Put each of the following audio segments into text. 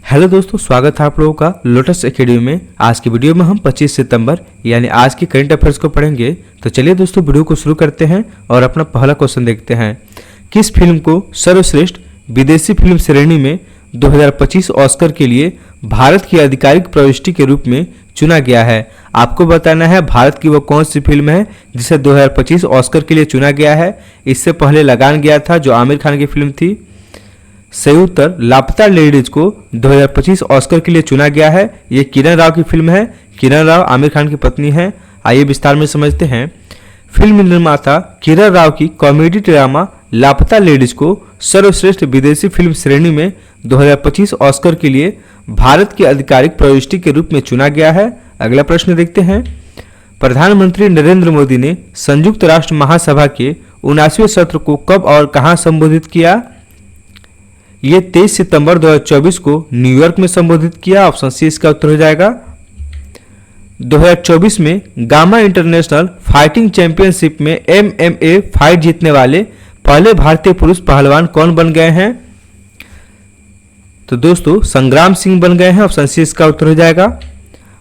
Hello दोस्तों, स्वागत है आप लोगों का लोटस एकेडमी में। आज की वीडियो में हम 25 सितंबर यानी आज की करंट अफेयर्स को पढ़ेंगे। तो चलिए दोस्तों वीडियो को शुरू करते हैं और अपना पहला क्वेश्चन देखते हैं। किस फिल्म को सर्वश्रेष्ठ विदेशी फिल्म श्रेणी में 2025 ऑस्कर के लिए भारत की आधिकारिक प्रविष्टि के रूप में चुना गया है? आपको बताना है भारत की वो कौन सी फिल्म है जिसे 2025 ऑस्कर के लिए चुना गया है। इससे पहले लगान गया था जो आमिर खान की फिल्म थी। सही उत्तर लापता लेडीज को 2025 ऑस्कर के लिए चुना गया है। ये किरण राव की फिल्म है। किरण राव आमिर खान की पत्नी है। आइए विस्तार में समझते हैं। फिल्म निर्माता किरण राव की कॉमेडी ड्रामा लापता लेडीज को सर्वश्रेष्ठ विदेशी फिल्म श्रेणी में 2025 ऑस्कर के लिए भारत की आधिकारिक प्रविष्टि के रूप में चुना गया है। अगला प्रश्न देखते हैं। प्रधानमंत्री नरेंद्र मोदी ने संयुक्त राष्ट्र महासभा के 79वें सत्र को कब और कहां संबोधित किया? ये 23 सितंबर 2024 को न्यूयॉर्क में संबोधित किया। ऑप्शन सी इसका उत्तर हो जाएगा। 2024 में गामा इंटरनेशनल फाइटिंग चैंपियनशिप में MMA फाइट जीतने वाले पहले भारतीय पुरुष पहलवान कौन बन गए हैं? तो दोस्तों संग्राम सिंह बन गए हैं। ऑप्शन सी इसका उत्तर हो जाएगा।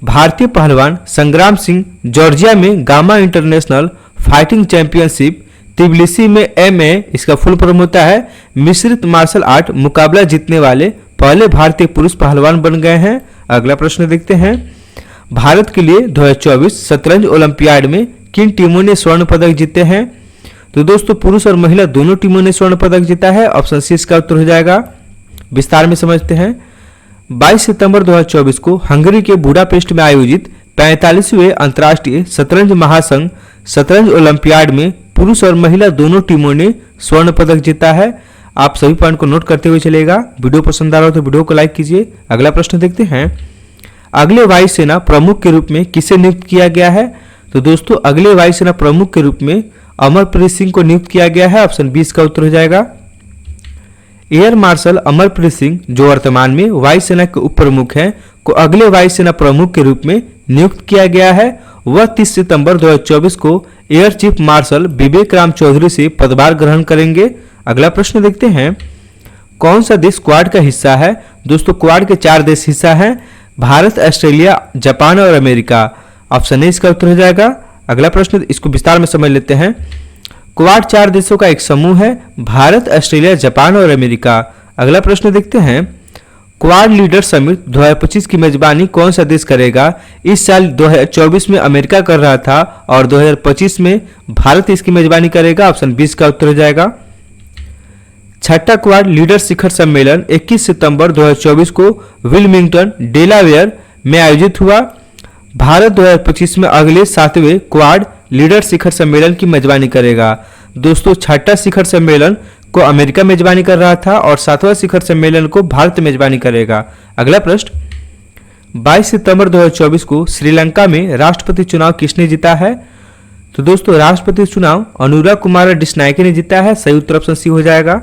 भारतीय पहलवान संग्राम सिंह जॉर्जिया में gamma international fighting championship Tbilisi में MMA इसका फुल फॉर्म होता है मिश्रित मार्शल आर्ट मुकाबला जीतने वाले पहले भारतीय पुरुष पहलवान बन गए हैं। अगला प्रश्न देखते हैं। भारत के लिए 2024 शतरंज ओलंपियाड में किन टीमों ने स्वर्ण पदक जीते हैं? तो दोस्तों पुरुष और महिला दोनों टीमों ने स्वर्ण पदक जीता है। ऑप्शन सी इसका उत्तर हो जाएगा। विस्तार में समझते हैं। 22 सितंबर 2024 को हंगरी के बुडापेस्ट में आयोजित 45वें अंतर्राष्ट्रीय शतरंज महासंघ शतरंज ओलंपियाड में पुरुष और महिला दोनों टीमों ने स्वर्ण पदक जीता है। आप सभी पॉइंट को नोट करते हुए चलेगा। वीडियो पसंद आ रहा हो तो वीडियो को लाइक कीजिए। अगला प्रश्न देखते हैं। अगले वायुसेना प्रमुख के रूप में किसे नियुक्त किया गया है? तो दोस्तों अगले वायुसेना प्रमुख के रूप में अमरप्रीत सिंह को नियुक्त किया गया है। ऑप्शन बी का उत्तर हो जाएगा। एयर मार्शल अमरप्रीत सिंह जो वर्तमान में वायुसेना के उप प्रमुख हैं को अगले वायुसेना प्रमुख के रूप में नियुक्त किया गया है। वह 30 सितंबर 2024 को एयर चीफ मार्शल विवेक राम चौधरी से पदभार ग्रहण करेंगे। अगला प्रश्न देखते हैं। कौन सा देश क्वाड का हिस्सा है? दोस्तों क्वाड के 4 देश हिस्सा हैं, भारत, ऑस्ट्रेलिया, जापान और अमेरिका। ऑप्शन ए इसका उत्तर हो जाएगा। अगला प्रश्न इसको विस्तार में समझ लेते हैं। क्वाड 4 देशों का एक समूह है, भारत, ऑस्ट्रेलिया, जापान और अमेरिका। अगला प्रश्न देखते हैं। क्वाड लीडर समिट 2025 की मेजबानी कौन सा देश करेगा? इस साल 2024 में अमेरिका कर रहा था और 2025 में भारत इसकी मेजबानी करेगा। ऑप्शन 20 का उत्तर हो जाएगा। छठा क्वाड लीडर शिखर सम्मेलन 21 सितंबर 2024 को विल्मिंगटन, डेलावेयर में आयोजित हुआ। भारत 2025 में अगले 7वें क्वाड लीडर शिखर सम्मेलन की मेजबानी करेगा। दोस्तों छठा शिखर सम्मेलन को अमेरिका मेजबानी कर रहा था और 7वां शिखर सम्मेलन को भारत मेजबानी करेगा। अगला प्रश्न। 22 सितंबर 2024 को श्रीलंका में राष्ट्रपति चुनाव किसने जीता है? तो दोस्तों राष्ट्रपति चुनाव अनुराग कुमार डिसनायके ने जीता है। सही उत्तर ऑप्शन सी हो जाएगा।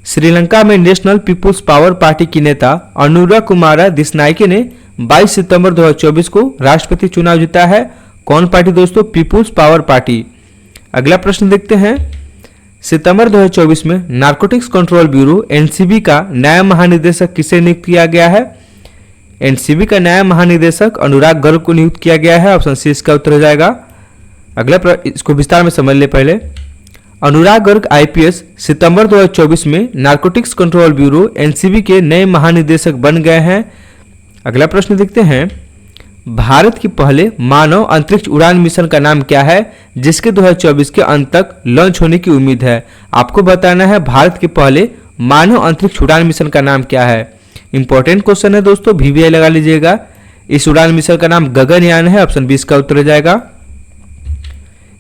श्रीलंका में नेशनल पीपुल्स पावर पार्टी की नेता अनुराग कुमार डिसनायके ने 22 सितंबर 2024 को राष्ट्रपति चुनाव जीता है। कौन पार्टी दोस्तों? People's Power Party. अगला प्रश्न देखते हैं। सितंबर 2024 में नारकोटिक्स कंट्रोल ब्यूरो NCB का नया महानिदेशक किसे नियुक्त किया गया है? NCB का नया महानिदेशक अनुराग गर्ग को नियुक्त किया गया है। ऑप्शन सी इसका उत्तर हो जाएगा। अगला इसको विस्तार में समझ ले पहले। अनुराग गर्ग IPS सितंबर 2024 में नारकोटिक्स कंट्रोल ब्यूरो NCB के नए महानिदेशक बन गए हैं। अगला प्रश्न देखते हैं। भारत के पहले मानव अंतरिक्ष उड़ान मिशन का नाम क्या है जिसके 2024 के अंत तक लॉन्च होने की उम्मीद है? आपको बताना है भारत के पहले मानव अंतरिक्ष उड़ान मिशन का नाम क्या है। इंपॉर्टेंट क्वेश्चन है दोस्तों, VVI लगा लीजिएगा। इस उड़ान मिशन का नाम गगनयान है। ऑप्शन 20 का उत्तर हो जाएगा।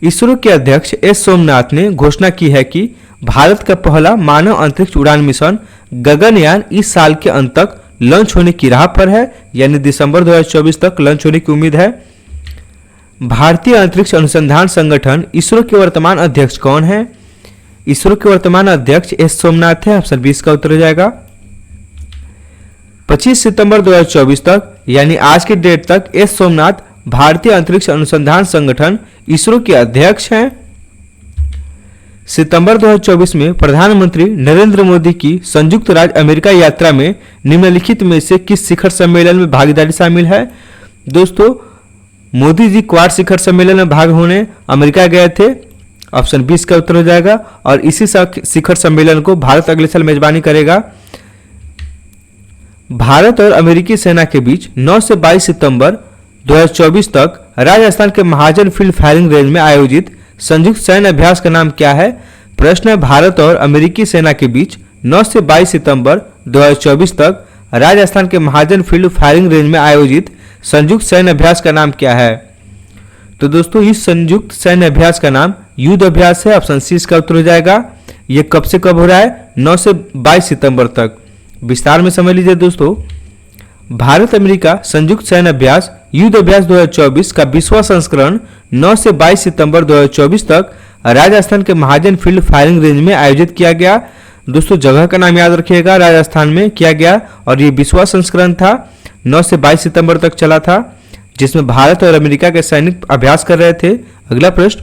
इसरो के अध्यक्ष S सोमनाथ ने घोषणा की है कि भारत का पहला मानव अंतरिक्ष उड़ान मिशन गगनयान इस साल के अंत तक लॉन्च होने की राह पर है, यानी दिसंबर 2024 तक लॉन्च होने की उम्मीद है। भारतीय अंतरिक्ष अनुसंधान संगठन इसरो के वर्तमान अध्यक्ष कौन है? इसरो के वर्तमान अध्यक्ष S सोमनाथ है। ऑप्शन 20 का उत्तर हो जाएगा। 25 सितंबर 2024 तक यानी आज के डेट तक S सोमनाथ भारतीय अंतरिक्ष अनुसंधान संगठन इसरो के अध्यक्ष हैं। सितंबर 2024 में प्रधानमंत्री नरेंद्र मोदी की संयुक्त राज्य अमेरिका यात्रा में निम्नलिखित में से किस शिखर सम्मेलन में भागीदारी शामिल है? दोस्तों, मोदी जी क्वाड शिखर सम्मेलन में भाग होने अमेरिका गए थे। ऑप्शन 20 का उत्तर हो जाएगा। और इसी शिखर सम्मेलन को भारत अगले साल मेजबानी करेगा। भारत और अमेरिकी सेना के बीच 9 से 22 सितंबर 2024 तक राजस्थान के महाजन फील्ड फायरिंग रेंज में आयोजित संयुक्त सैन्य अभ्यास का नाम क्या है? प्रश्न है, भारत और अमेरिकी सेना के बीच 9 से 22 सितंबर 2024 तक राजस्थान के महाजन फील्ड फायरिंग रेंज में आयोजित संयुक्त सैन्य अभ्यास का नाम क्या है? तो दोस्तों, इस संयुक्त सैन्य अभ्यास का नाम युद्ध अभ्यास है। ऑप्शन सी इसका उत्तर हो जाएगा। यह कब से कब हो रहा है? 9 से 22 सितंबर तक। विस्तार में समझ लीजिए दोस्तों। भारत अमेरिका संयुक्त सैन्य अभ्यास युद्ध अभ्यास 2024 का 20वां संस्करण 9 से 22 सितंबर 2024 तक राजस्थान के महाजन फील्ड फायरिंग रेंज में आयोजित किया गया। दोस्तों, जगह का नाम याद रखिएगा, राजस्थान में किया गया और ये 20वां संस्करण था। 9 से 22 सितंबर तक चला था, जिसमें भारत और अमेरिका के सैनिक अभ्यास कर रहे थे। अगला प्रश्न,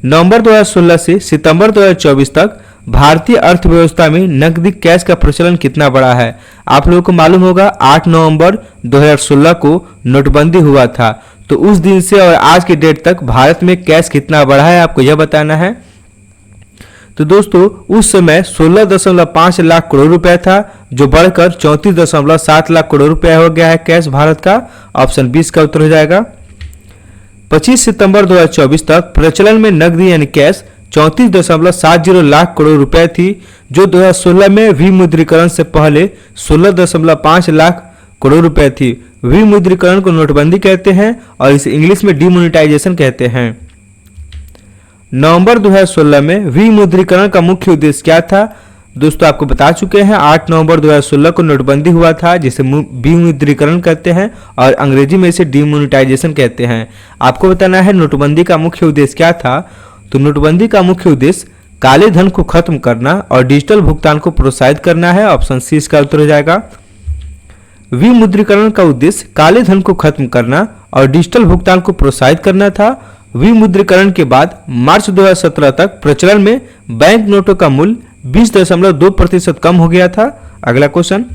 नवंबर 2016 से सितंबर 2024 तक भारतीय अर्थव्यवस्था में नकदी कैश का प्रचलन कितना बढ़ा है? आप लोगों को मालूम होगा 8 नवंबर 2016 को नोटबंदी हुआ था। तो उस दिन से और आज की डेट तक भारत में कैश कितना बढ़ा है, आपको यह बताना है। तो दोस्तों, उस समय 16.5 लाख करोड़ रुपए था, जो बढ़कर 34.7 लाख करोड़ रुपए हो गया है कैश भारत का। ऑप्शन 20 का उत्तर हो जाएगा। 25 सितंबर 2024 तक प्रचलन में नकदी यानी कैश 34.70 लाख करोड़ रुपए थी, जो 2016 में विमुद्रीकरण से पहले 16.5 लाख करोड़ रुपए थी। विमुद्रीकरण को नोटबंदी कहते हैं और इसे इंग्लिश में डिमोनेटाइजेशन कहते हैं। नवंबर 2016 में विमुद्रीकरण का मुख्य उद्देश्य क्या था? दोस्तों, आपको बता चुके हैं 8 नवंबर 2016 को नोटबंदी हुआ था, जिसे विमुद्रीकरण कहते हैं और अंग्रेजी में इसे डिमोनेटाइजेशन कहते हैं। आपको बताना है नोटबंदी का मुख्य उद्देश्य क्या था। तो नोटबंदी का मुख्य उद्देश्य काले धन को खत्म करना और डिजिटल भुगतान को प्रोत्साहित करना है। ऑप्शन सी इसका उत्तर हो जाएगा। विमुद्रीकरण का उद्देश्य काले धन को खत्म करना और डिजिटल भुगतान को प्रोत्साहित करना था। विमुद्रीकरण के बाद मार्च 2017 तक प्रचलन में बैंक नोटों का मूल्य 20.2% कम हो गया था। अगला क्वेश्चन,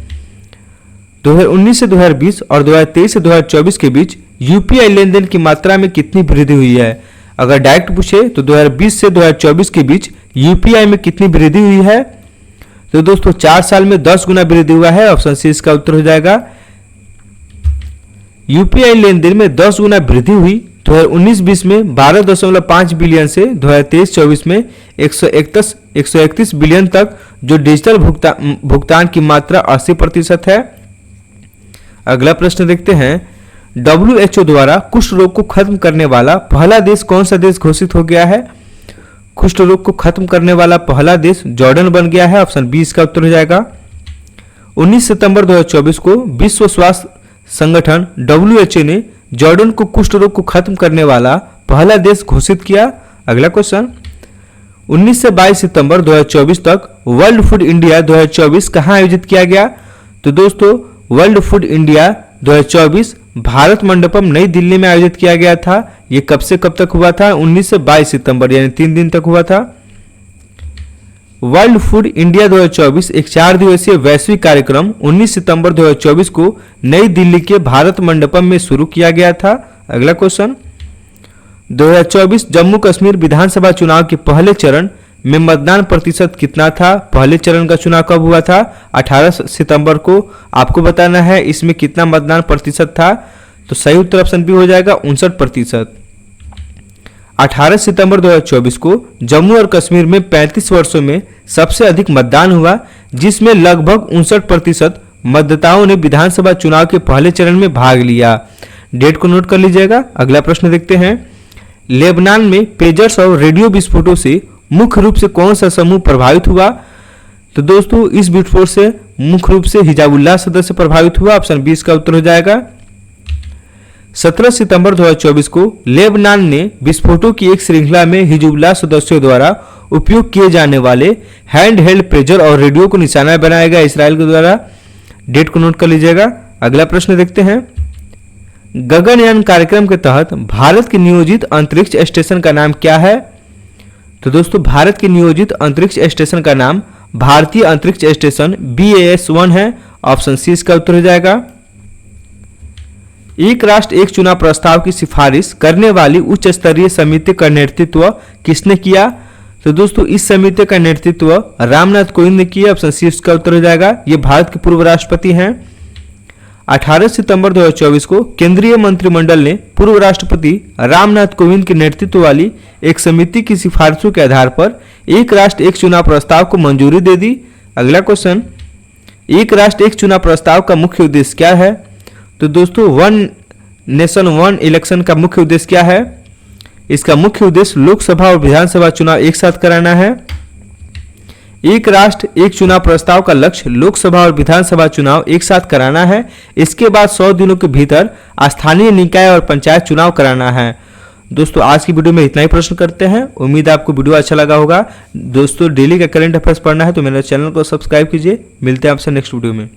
2019 से 2020 और 2023 से 2024 के बीच यूपीआई लेनदेन की मात्रा में कितनी वृद्धि हुई है? अगर डायरेक्ट पूछे तो 2020 से 2024 के बीच यूपीआई में कितनी वृद्धि हुई है? तो दोस्तों, 4 साल में 10 गुना वृद्धि हुआ है। ऑप्शन सी इसका उत्तर हो जाएगा। यूपीआई लेनदेन में 10 गुना वृद्धि हुई 2019-20 में 12.5 बिलियन से 2023-24 में 131 बिलियन तक, जो डिजिटल भुगतान की मात्रा 80% है। अगला प्रश्न देखते हैं, WHO द्वारा कुष्ठ रोग को खत्म करने वाला पहला देश कौन सा देश घोषित हो गया है? कुष्ठ रोग को खत्म करने वाला पहला देश जॉर्डन बन गया है। ऑप्शन 20 का उत्तर हो जाएगा। 19 सितंबर 2024 को विश्व स्वास्थ्य संगठन WHO ने जॉर्डन को कुष्ठ रोग को खत्म करने वाला पहला देश घोषित किया। अगला क्वेश्चन, 19 से 22 सितंबर 2024 तक वर्ल्ड फूड इंडिया 2024 कहां आयोजित किया गया? तो दोस्तों, world food India 2024 Bharat Mandapam नई दिल्ली में आयोजित किया गया था। यह कब से कब तक हुआ था? 19 से 22 सितंबर, यानी 3 दिन तक हुआ था। वर्ल्ड फूड इंडिया 2024 एक 4 दिवसीय वैश्विक कार्यक्रम 19 सितंबर 2024 को नई दिल्ली के भारत मंडपम में शुरू किया गया था। अगला क्वेश्चन, 2024 जम्मू कश्मीर विधानसभा चुनाव के पहले चरण में मतदान प्रतिशत कितना था? पहले चरण का चुनाव कब हुआ था? 18 सितंबर को। आपको बताना है इसमें कितना मतदान प्रतिशत था। तो सही उत्तर ऑप्शन बी हो जाएगा 59%। 18 सितंबर 2024 को जम्मू और कश्मीर में 35 वर्षों में सबसे अधिक मतदान हुआ, जिसमें लगभग 59% मतदाताओं ने विधानसभा चुनाव के पहले चरण में भाग लिया। डेट को नोट कर लीजिएगा। अगला प्रश्न देखते हैं, लेबनान में पेजर्स और रेडियो विस्फोटों से मुख्य रूप से कौन सा समूह प्रभावित हुआ? तो दोस्तों, इस विस्फोट से मुख्य रूप से हिजाबुल्लाह सदस्य प्रभावित हुआ। ऑप्शन 20 का उत्तर हो जाएगा। 17 सितंबर 2024 को लेबनान ने विस्फोटों की एक श्रृंखला में हिजबुल्लाह सदस्यों द्वारा उपयोग किए जाने वाले हैंड हेल्ड पेजर और रेडियो को निशाना बनाया गया इस्राएल के द्वारा। डेट को नोट कर लीजिएगा। अगला प्रश्न देखते हैं, गगनयान कार्यक्रम के तहत भारत के नियोजित अंतरिक्ष स्टेशन का नाम क्या है? तो दोस्तों भारत के नियोजित अंतरिक्ष स्टेशन का नाम भारतीय अंतरिक्ष स्टेशन BAS-1 है। ऑप्शन सी इसका उत्तर हो जाएगा। एक राष्ट्र एक चुनाव प्रस्ताव की सिफारिश करने वाली उच्च स्तरीय समिति का नेतृत्व किसने किया? तो दोस्तों इस समिति का नेतृत्व रामनाथ कोविंद ने किया। ऑप्शन सी इसका उत्तर हो जाएगा। ये भारत के पूर्व राष्ट्रपति हैं। 18 सितंबर 2024 को केंद्रीय मंत्रिमंडल ने पूर्व राष्ट्रपति रामनाथ कोविंद के नेतृत्व वाली एक समिति की सिफारिशों के आधार पर एक राष्ट्र एक चुनाव प्रस्ताव को मंजूरी दे दी। अगला क्वेश्चन, एक राष्ट्र एक चुनाव प्रस्ताव का मुख्य उद्देश्य क्या है? तो दोस्तों वन नेशन वन इलेक्शन का मुख्य उद्देश्य क्या है? इसका मुख्य उद्देश्य लोकसभा और विधानसभा चुनाव एक साथ कराना है। एक राष्ट्र एक चुनाव प्रस्ताव का लक्ष्य लोकसभा और विधानसभा चुनाव एक साथ कराना है। इसके बाद 100 दिनों के भीतर स्थानीय निकाय और पंचायत चुनाव कराना है। दोस्तों आज की वीडियो में इतना ही प्रश्न करते हैं। उम्मीद है आपको वीडियो अच्छा लगा होगा। दोस्तों डेली का करंट अफेयर्स पढ़ना है तो मेरे चैनल को सब्सक्राइब कीजिए। मिलते हैं आपसे नेक्स्ट वीडियो में।